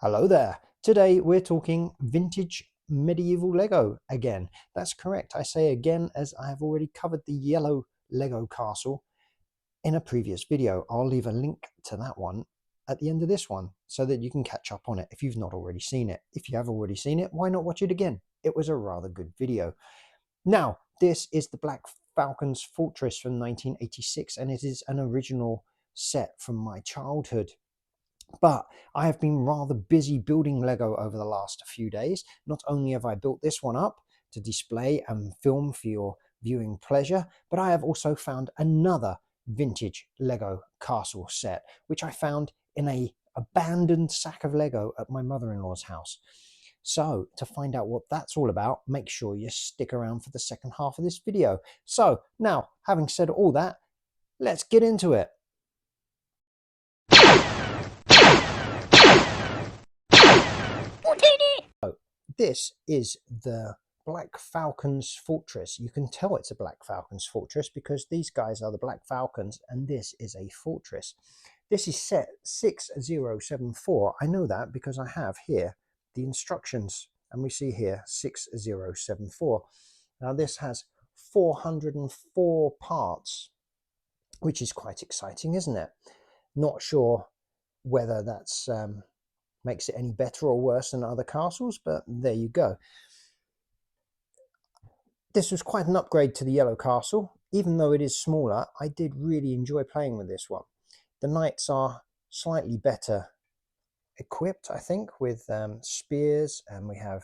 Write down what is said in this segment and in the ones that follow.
Hello there. Today we're talking vintage medieval Lego again. That's correct. I say again as I have already covered the yellow Lego castle in a previous video. I'll leave a link to that one at the end of this one so that you can catch up on it if you've not already seen it. If you have already seen it, why not watch it again? It was a rather good video. Now, this is the Black Falcons Fortress from 1986 and it is an original set from my childhood. But I have been rather busy building Lego over the last few days. Not only have I built this one up to display and film for your viewing pleasure, but I have also found another vintage Lego castle set, which I found in a abandoned sack of Lego at my mother-in-law's house. So to find out what that's all about, make sure you stick around for the second half of this video. So now, having said all that, let's get into it. This is the Black Falcons Fortress. You can tell it's a Black Falcons Fortress because these guys are the Black Falcons and this is a fortress. This is set 6074. I know that because I have here the instructions and we see here 6074. Now this has 404 parts, which is quite exciting, isn't it? Not sure whether that's makes it any better or worse than other castles, but there you go. This was quite an upgrade to the yellow castle. Even though it is smaller, I did really enjoy playing with this one. The knights are slightly better equipped, I think, with spears, and we have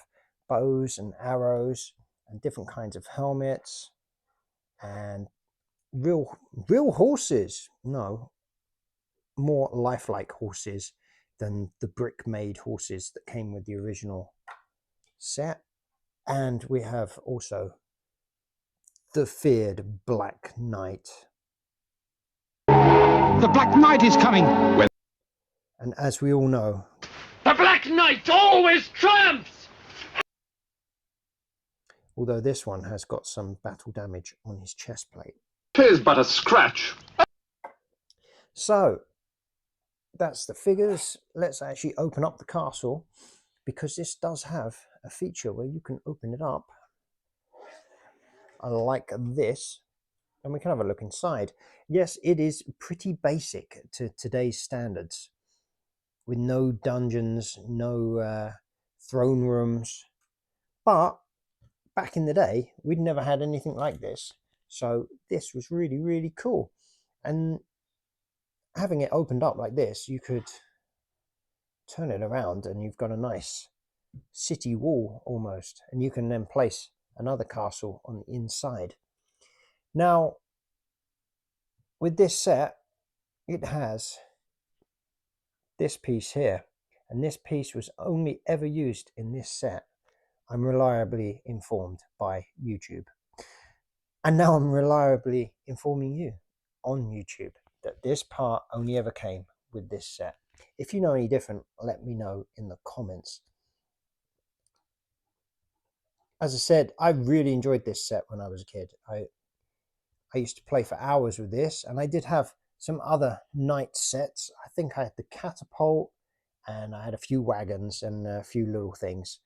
bows and arrows and different kinds of helmets and real horses. No, more lifelike horses than the brick-made horses that came with the original set. And we have also the feared Black Knight. The Black Knight is coming! And as we all know, the Black Knight always triumphs! Although this one has got some battle damage on his chest plate. 'Tis but a scratch. So, that's the figures. Let's actually open up the castle because this does have a feature where you can open it up like this and we can have a look inside. Yes, it is pretty basic to today's standards with no dungeons, no throne rooms, but back in the day we'd never had anything like this, so this was really cool. And having it opened up like this, you could turn it around and you've got a nice city wall almost, and you can then place another castle on the inside. Now with this set, it has this piece here, and this piece was only ever used in this set. I'm reliably informed by YouTube, and now I'm reliably informing you on YouTube that this part only ever came with this set. If you know any different, let me know in the comments. As I said, I really enjoyed this set when I was a kid. I used to play for hours with this, and I did have some other knight sets. I think I had the catapult, and I had a few wagons and a few little things.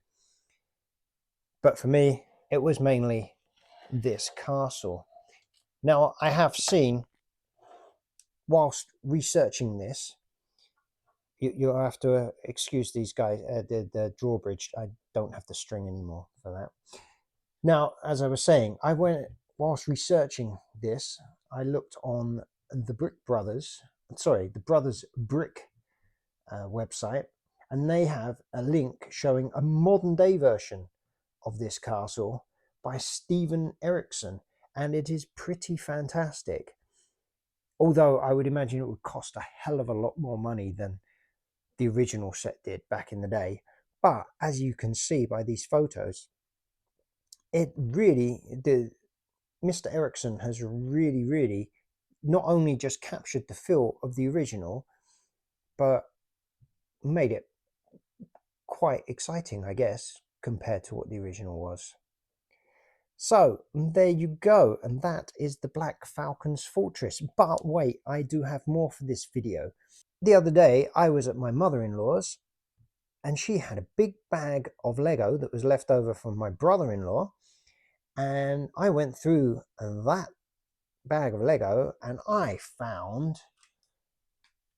But for me, it was mainly this castle. Now, I have seen, whilst researching this, you'll have to excuse these guys, the drawbridge. I don't have the string anymore for that. Now, as I was saying, whilst researching this, I looked on the Brothers Brick website, and they have a link showing a modern day version of this castle by Steven Erickson, and it is pretty fantastic. Although I would imagine it would cost a hell of a lot more money than the original set did back in the day. But as you can see by these photos, Mr. Erickson has really not only just captured the feel of the original, but made it quite exciting, I guess, compared to what the original was. So there you go, and that is the Black Falcons Fortress. But wait, I do have more for this video. The other day I was at my mother-in-law's, and she had a big bag of Lego that was left over from my brother-in-law, and I went through that bag of Lego and I found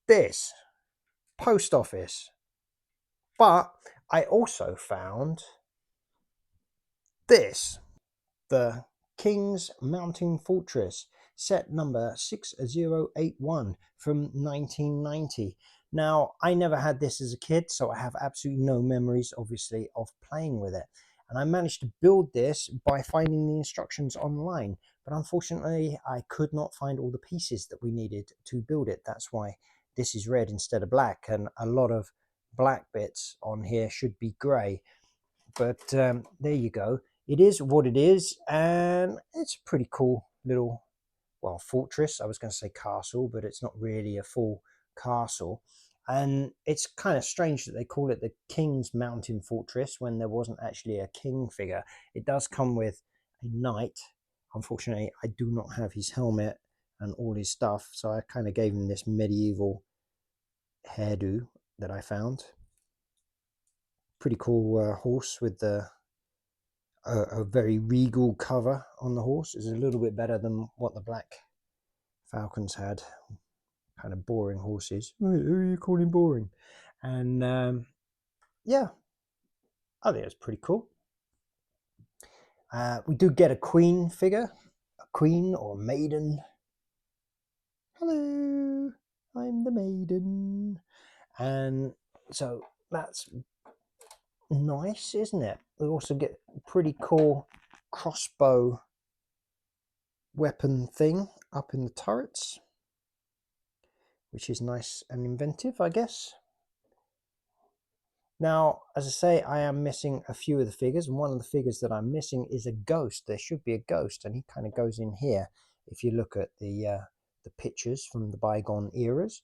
this post office. But I also found this, the King's Mountain Fortress, set number 6081 from 1990. Now, I never had this as a kid, so I have absolutely no memories, obviously, of playing with it. And I managed to build this by finding the instructions online. But unfortunately, I could not find all the pieces that we needed to build it. That's why this is red instead of black. And a lot of black bits on here should be grey. But there you go. It is what it is. And it's a pretty cool little, well, fortress. I was going to say castle, but it's not really a full castle. And it's kind of strange that they call it the King's Mountain Fortress when there wasn't actually a king figure. It does come with a knight. Unfortunately, I do not have his helmet and all his stuff, so I kind of gave him this medieval hairdo that I found. Pretty cool horse with a very regal cover on the horse. Is a little bit better than what the Black Falcons had. Kind of boring horses. Who are you calling boring? And yeah, I think it's pretty cool. We do get a queen figure, a queen or maiden. Hello, I'm the maiden. And so that's nice, isn't it? We also get a pretty cool crossbow weapon thing up in the turrets, which is nice and inventive, I guess. Now, as I say, I am missing a few of the figures, and one of the figures that I'm missing is a ghost. There should be a ghost, and he kind of goes in here if you look at the pictures from the bygone eras.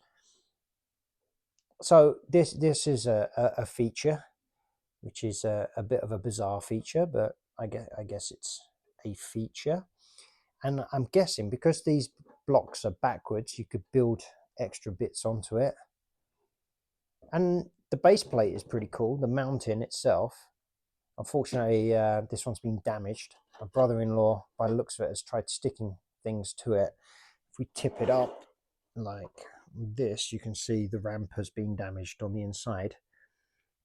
So this is a feature, which is a bit of a bizarre feature, but I guess it's a feature. And I'm guessing because these blocks are backwards, you could build extra bits onto it. And the base plate is pretty cool, the mountain itself. Unfortunately, this one's been damaged. My brother-in-law, by the looks of it, has tried sticking things to it. If we tip it up like this, you can see the ramp has been damaged on the inside.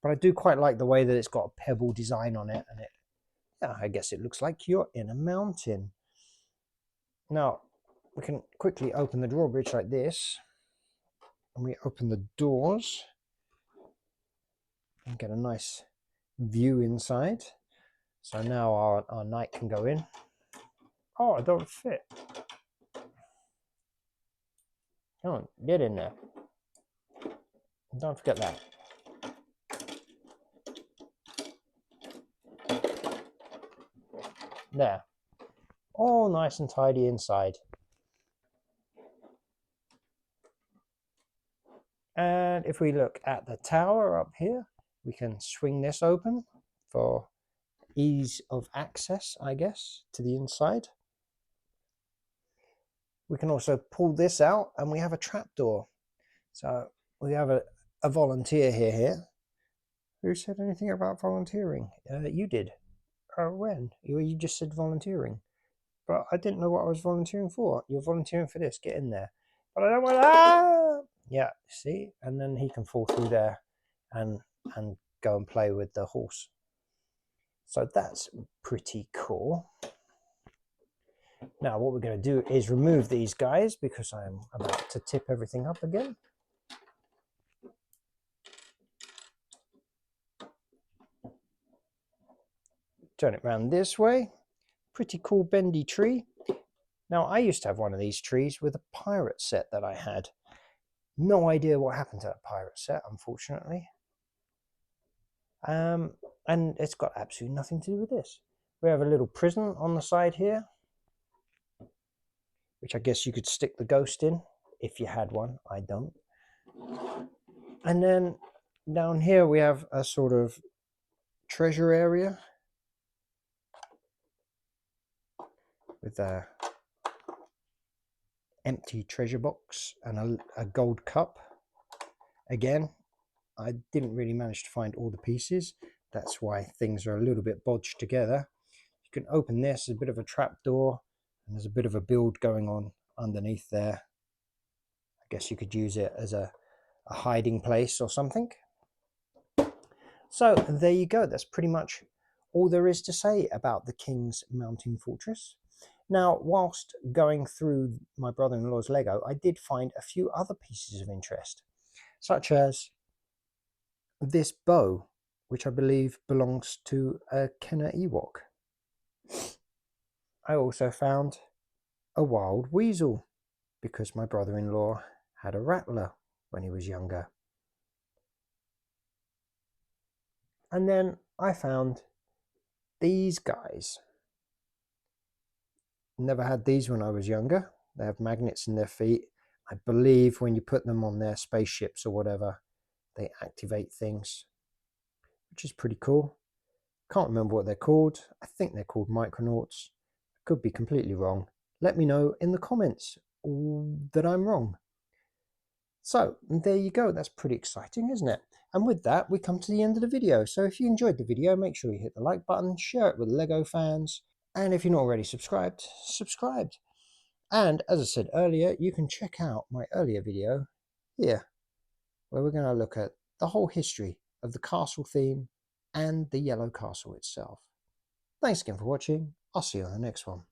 But I do quite like the way that it's got a pebble design on it, and yeah, I guess it looks like you're in a mountain. Now, we can quickly open the drawbridge like this, and we open the doors and get a nice view inside. So now our knight can go in. Oh, I don't fit. Come on, get in there. Don't forget that. There. All nice and tidy inside. And if we look at the tower up here, we can swing this open for ease of access, I guess, to the inside. We can also pull this out and we have a trapdoor. So we have a volunteer here. Who said anything about volunteering? You did. When? You just said volunteering. But I didn't know what I was volunteering for. You're volunteering for this. Get in there. But I don't want to... Yeah, see? And then he can fall through there and go and play with the horse. So that's pretty cool. Now what we're going to do is remove these guys because I'm about to tip everything up again. Turn it around this way. Pretty cool bendy tree. Now I used to have one of these trees with a pirate set that I had. No idea what happened to that pirate set, unfortunately. And it's got absolutely nothing to do with this. We have a little prison on the side here, which I guess you could stick the ghost in if you had one. I don't. And then down here we have a sort of treasure area with a empty treasure box and a gold cup. Again, I didn't really manage to find all the pieces. That's why things are a little bit bodged together. You can open this, there's a bit of a trap door, and there's a bit of a build going on underneath there. I guess you could use it as a hiding place or something. So there you go. That's pretty much all there is to say about the King's Mountain Fortress. Now, whilst going through my brother-in-law's Lego, I did find a few other pieces of interest, such as this bow, which I believe belongs to a Kenner Ewok. I also found a wild weasel, because my brother-in-law had a rattler when he was younger. And then I found these guys. Never had these when I was younger. They have magnets in their feet. I believe when you put them on their spaceships or whatever, they activate things, which is pretty cool. Can't remember what they're called. I think they're called Micronauts. Could be completely wrong. Let me know in the comments that I'm wrong. So there you go. That's pretty exciting, isn't it? And with that, we come to the end of the video. So if you enjoyed the video, make sure you hit the like button, share it with Lego fans, and if you're not already subscribed, subscribe. And as I said earlier, you can check out my earlier video here, where we're going to look at the whole history of the castle theme and the yellow castle itself. Thanks again for watching. I'll see you on the next one.